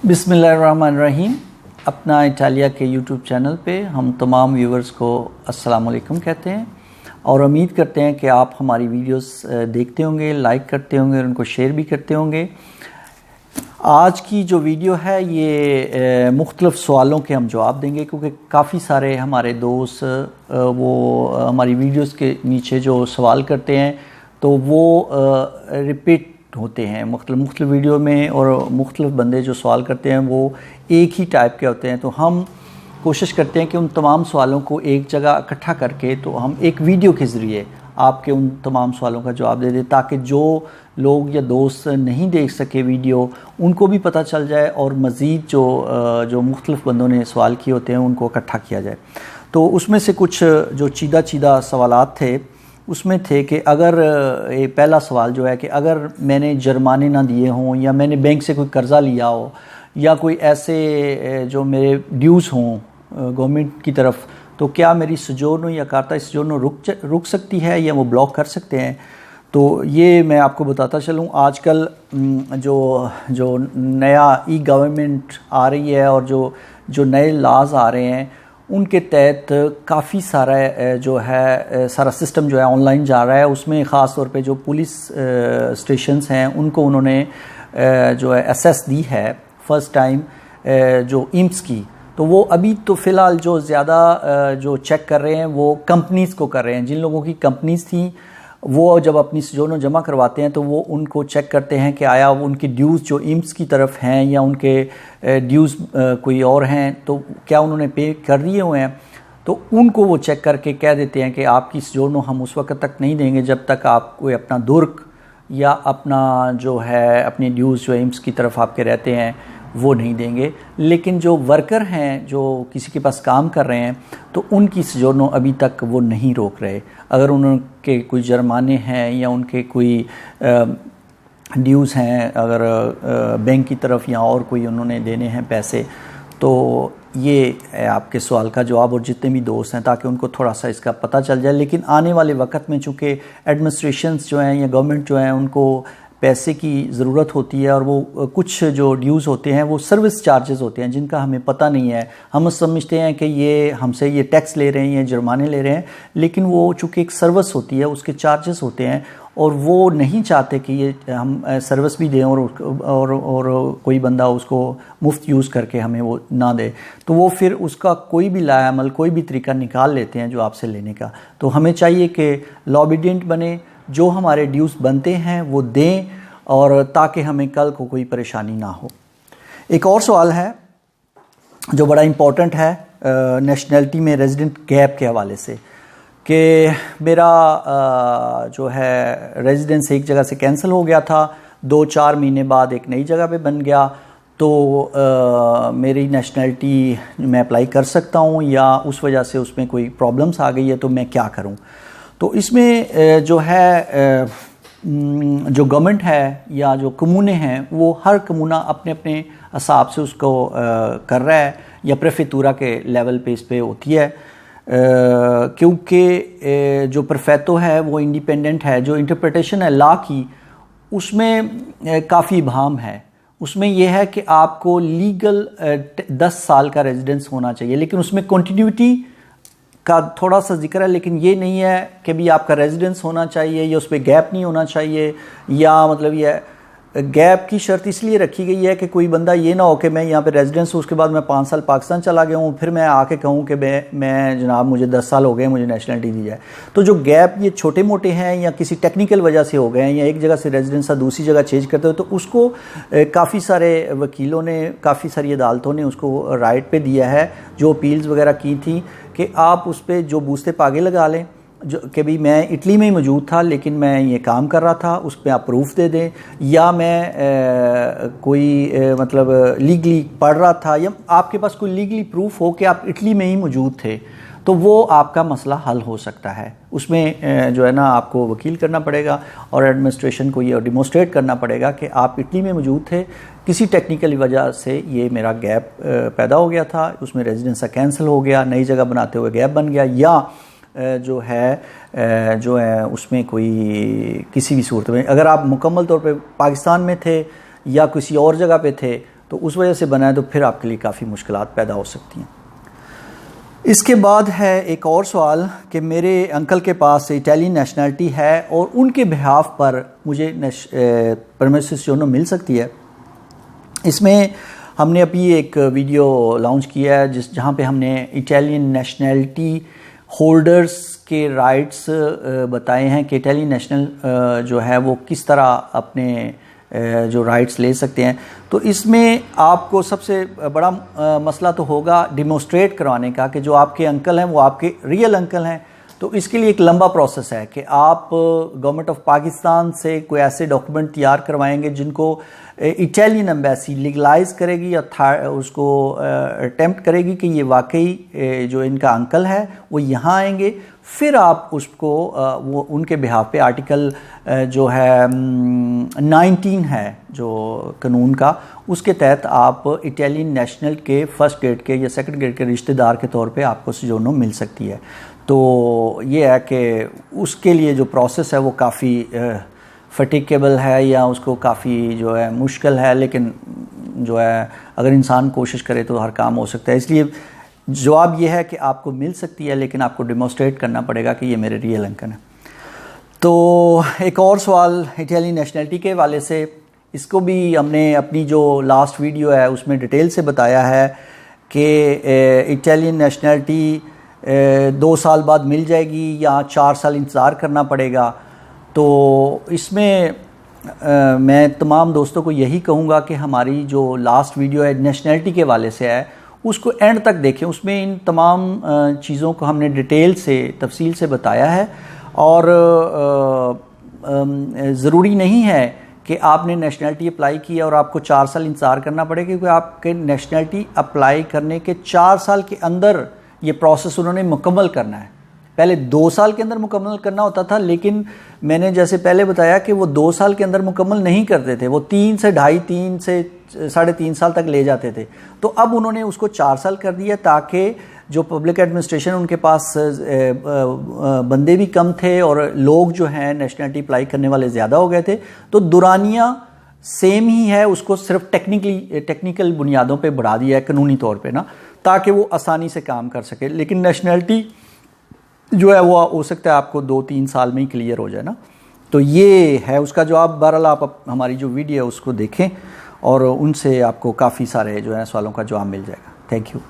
बिस्मिल्लाहिर्रहमानिर्रहीम। अपना इटालिया के यूट्यूब चैनल पे हम तमाम व्यूवर्स को अस्सलाम वालेकुम कहते हैं और उम्मीद करते हैं कि आप हमारी वीडियोस देखते होंगे, लाइक करते होंगे और उनको शेयर भी करते होंगे। आज की जो वीडियो है ये मुख्तलिफ़ सवालों के हम जवाब देंगे, क्योंकि काफ़ी सारे हमारे दोस्त वो हमारी वीडियोस के नीचे जो सवाल करते हैं तो वो रिपीट होते हैं मुख्तलिफ़ वीडियो में, और मुख्तलिफ़ बंदे जो सवाल करते हैं वो एक ही टाइप के होते हैं। तो हम कोशिश करते हैं कि उन तमाम सवालों को एक जगह इकट्ठा करके तो हम एक वीडियो के ज़रिए आपके उन तमाम सवालों का जवाब दे दें, ताकि जो लोग या दोस्त नहीं देख सके वीडियो उनको भी पता चल जाए और मज़ीद जो मुख्तलिफ़ बंदों ने सवाल किए होते हैं उनको इकट्ठा किया जाए। तो उसमें से कुछ जो चीदा सवालात थे उसमें थे कि अगर ये पहला सवाल जो है कि अगर मैंने जुर्माने ना दिए हों या मैंने बैंक से कोई कर्ज़ा लिया हो या कोई ऐसे जो मेरे ड्यूज़ हों गवर्नमेंट की तरफ, तो क्या मेरी सोजोर्नो या कार्ता सोजोर्नो रुक सकती है या वो ब्लॉक कर सकते हैं। तो ये मैं आपको बताता चलूँ, आजकल जो नया ई गवर्नमेंट आ रही है और जो नए लाज आ रहे हैं उनके तहत काफ़ी सारा जो है सारा सिस्टम जो है ऑनलाइन जा रहा है। उसमें ख़ास तौर पे जो पुलिस स्टेशंस हैं उनको उन्होंने जो है एसेस दी है फ़र्स्ट टाइम जो इम्स की। तो वो अभी तो फ़िलहाल जो ज़्यादा जो चेक कर रहे हैं वो कंपनीज़ को कर रहे हैं। जिन लोगों की कंपनीज़ थी वो जब अपनी सोजोर्नो जमा करवाते हैं तो वो उनको चेक करते हैं कि आया वो उनकी ड्यूज़ जो इम्स की तरफ हैं या उनके ड्यूज़ कोई और हैं तो क्या उन्होंने पे कर दिए हुए हैं। तो उनको वो चेक करके कह देते हैं कि आपकी सोजोर्नो हम उस वक्त तक नहीं देंगे जब तक आप कोई अपना दुर्क या अपना जो है अपनी ड्यूज़ जो इम्स की तरफ आपके रहते हैं वो नहीं देंगे। लेकिन जो वर्कर हैं जो किसी के पास काम कर रहे हैं तो उनकी सोजोर्नो अभी तक वो नहीं रोक रहे। अगर उनके कोई जुर्माने हैं या उनके कोई ड्यूज़ हैं अगर बैंक की तरफ या और कोई उन्होंने देने हैं पैसे, तो ये आपके सवाल का जवाब और जितने भी दोस्त हैं ताकि उनको थोड़ा सा इसका पता चल जाए। लेकिन आने वाले वक्त में चूँकि एडमिनिस्ट्रेशंस जो हैं या गवर्नमेंट जो है उनको पैसे की ज़रूरत होती है और वो कुछ जो ड्यूज़ होते हैं वो सर्विस चार्जेस होते हैं जिनका हमें पता नहीं है। हम समझते हैं कि ये हमसे ये टैक्स ले रहे हैं या जुर्माने ले रहे हैं, लेकिन वो चूँकि एक सर्विस होती है उसके चार्जेस होते हैं और वो नहीं चाहते कि ये हम सर्विस भी दें और कोई बंदा उसको मुफ्त यूज़ करके हमें वो ना दे। तो वो फिर उसका कोई भी लाएअमल कोई भी तरीका निकाल लेते हैं जो आपसे लेने का। तो हमें चाहिए कि लॉबिडेंट बने, जो हमारे ड्यूज़ बनते हैं वो दें और ताकि हमें कल को कोई परेशानी ना हो। एक और सवाल है जो बड़ा इम्पोर्टेंट है नेशनैलिटी में रेजिडेंट गैप के हवाले से, कि मेरा जो है रेजिडेंस एक जगह से कैंसिल हो गया था, 2-4 महीने बाद एक नई जगह पे बन गया, तो मेरी नेशनैलिटी मैं अप्लाई कर सकता हूँ या उस वजह से उसमें कोई प्रॉब्लम्स आ गई है तो मैं क्या करूँ। तो इसमें जो है जो गवर्नमेंट है या जो कमूने हैं वो हर कमूना अपने अपने हिसाब से उसको कर रहा है या प्रेफेक्टूरा के लेवल पे इस पे होती है, क्योंकि जो प्रेफेक्टो है वो इंडिपेंडेंट है। जो इंटरप्रिटेशन है लॉ की उसमें काफ़ी इबाहम है। उसमें यह है कि आपको लीगल 10 साल का रेजिडेंस होना चाहिए, लेकिन उसमें कंटिन्यूटी का थोड़ा सा जिक्र है, लेकिन ये नहीं है कि भी आपका रेजिडेंस होना चाहिए या उस पर गैप नहीं होना चाहिए। या मतलब ये गैप की शर्त इसलिए रखी गई है कि कोई बंदा ये ना हो कि मैं यहाँ पे रेजिडेंस हूँ उसके बाद मैं 5 साल पाकिस्तान चला गया हूँ फिर मैं आके कहूँ कि मैं जनाब मुझे 10 साल हो गए मुझे नेशनलिटी दी जाए। तो जो गैप ये छोटे मोटे हैं या किसी टेक्निकल वजह से हो गए हैं या एक जगह से रेजिडेंस दूसरी जगह चेंज करते हो, तो उसको काफ़ी सारे वकीलों ने काफ़ी सारी अदालतों ने उसको राइट पे दिया है जो अपील्स वगैरह की थी कि आप उस पर जो बूझते पागे लगा लें जो कि भी मैं इटली में ही मौजूद था लेकिन मैं ये काम कर रहा था, उस पर आप प्रूफ दे दें, या मैं कोई मतलब लीगली पढ़ रहा था या आपके पास कोई लीगली प्रूफ हो कि आप इटली में ही मौजूद थे, तो वो आपका मसला हल हो सकता है। उसमें जो है ना आपको वकील करना पड़ेगा और एडमिनिस्ट्रेशन को ये डिमोस्ट्रेट करना पड़ेगा कि आप इटली में मौजूद थे, किसी टेक्निकल वजह से ये मेरा गैप पैदा हो गया था, उसमें रेजिडेंस कैंसिल हो गया, नई जगह बनाते हुए गैप बन गया, या जो है उसमें कोई किसी भी सूरत में अगर आप मुकम्मल तौर पे पाकिस्तान में थे या किसी और जगह पे थे تو اس وجہ سے بنا ہے تو پھر آپ کے لیے کافی مشکلات پیدا ہو سکتی ہیں۔ اس کے بعد ہے ایک اور سوال کہ میرے انکل کے پاس اٹیلین نیشنلٹی ہے اور ان کے بہاف پر مجھے پرمیٹ سوسیجیونو مل سکتی ہے۔ اس میں ہم نے ابھی ایک ویڈیو لانچ کیا ہے جہاں پہ ہم نے اٹیلین نیشنلٹی ہولڈرز کے رائٹس بتائے ہیں کہ اٹیلین نیشنل جو ہے وہ کس طرح اپنے جو رائٹس لے سکتے ہیں۔ تو اس میں آپ کو سب سے بڑا مسئلہ تو ہوگا ڈیمونسٹریٹ کروانے کا کہ جو آپ کے انکل ہیں وہ آپ کے ریئل انکل ہیں۔ تو اس کے لیے ایک لمبا پروسیس ہے کہ آپ گورنمنٹ آف پاکستان سے کوئی ایسے ڈاکومنٹ تیار کروائیں گے جن کو اٹیلین ایمبیسی لیگلائز کرے گی یا اس کو اٹیمپٹ کرے گی کہ یہ واقعی جو ان کا انکل ہے وہ یہاں آئیں گے۔ پھر آپ اس کو وہ ان کے بہاف پہ آرٹیکل جو ہے 19 ہے جو قانون کا، اس کے تحت آپ اٹیلین نیشنل کے فرسٹ گریڈ کے یا سیکنڈ گریڈ کے رشتہ دار کے طور پہ آپ کو سوسیجیونو مل سکتی ہے۔ تو یہ ہے کہ اس کے لیے جو پروسیس ہے وہ کافی فٹیکیبل ہے یا اس کو کافی جو ہے مشکل ہے، لیکن جو ہے اگر انسان کوشش کرے تو ہر کام ہو سکتا ہے۔ اس لیے جواب یہ ہے کہ آپ کو مل سکتی ہے، لیکن آپ کو ڈیمونسٹریٹ کرنا پڑے گا کہ یہ میرے ریئل انکل ہیں۔ تو ایک اور سوال اٹیلین نیشنلٹی کے حوالے سے، اس کو بھی ہم نے اپنی جو لاسٹ ویڈیو ہے اس میں ڈیٹیل سے بتایا ہے کہ اٹیلین نیشنلٹی 2 سال بعد مل جائے گی یا 4 سال انتظار کرنا پڑے گا۔ تو اس میں میں تمام دوستوں کو یہی کہوں گا کہ ہماری جو لاسٹ ویڈیو ہے نیشنلٹی کے حوالے سے ہے اس کو اینڈ تک دیکھیں، اس میں ان تمام چیزوں کو ہم نے ڈیٹیل سے تفصیل سے بتایا ہے۔ اور ضروری نہیں ہے کہ آپ نے نیشنلٹی اپلائی کی اور آپ کو 4 سال انتظار کرنا پڑے، کیونکہ آپ کے نیشنلٹی اپلائی کرنے کے 4 سال کے اندر یہ پروسیس انہوں نے مکمل کرنا ہے۔ پہلے 2 سال کے اندر مکمل کرنا ہوتا تھا، لیکن میں نے جیسے پہلے بتایا کہ وہ 2 سال کے اندر مکمل نہیں کرتے تھے، وہ 3 سے 2.5 3 سے 3.5 سال تک لے جاتے تھے۔ تو اب انہوں نے اس کو 4 سال کر دیا تاکہ جو پبلک ایڈمنسٹریشن ان کے پاس بندے بھی کم تھے اور لوگ جو ہیں نیشنلٹی اپلائی کرنے والے زیادہ ہو گئے تھے، تو دورانیہ سیم ہی ہے، اس کو صرف ٹیکنیکل بنیادوں پہ بڑھا دیا ہے قانونی طور پہ نا، تاکہ وہ آسانی سے کام کر سکے۔ لیکن نیشنلٹی جو ہے وہ ہو سکتا ہے آپ کو 2-3 سال میں ہی کلیئر ہو جائے نا۔ تو یہ ہے اس کا جواب۔ بہرحال آپ ہماری جو ویڈیو ہے اس کو دیکھیں اور ان سے آپ کو کافی سارے جو ہے سوالوں کا جواب مل جائے گا۔ Thank you.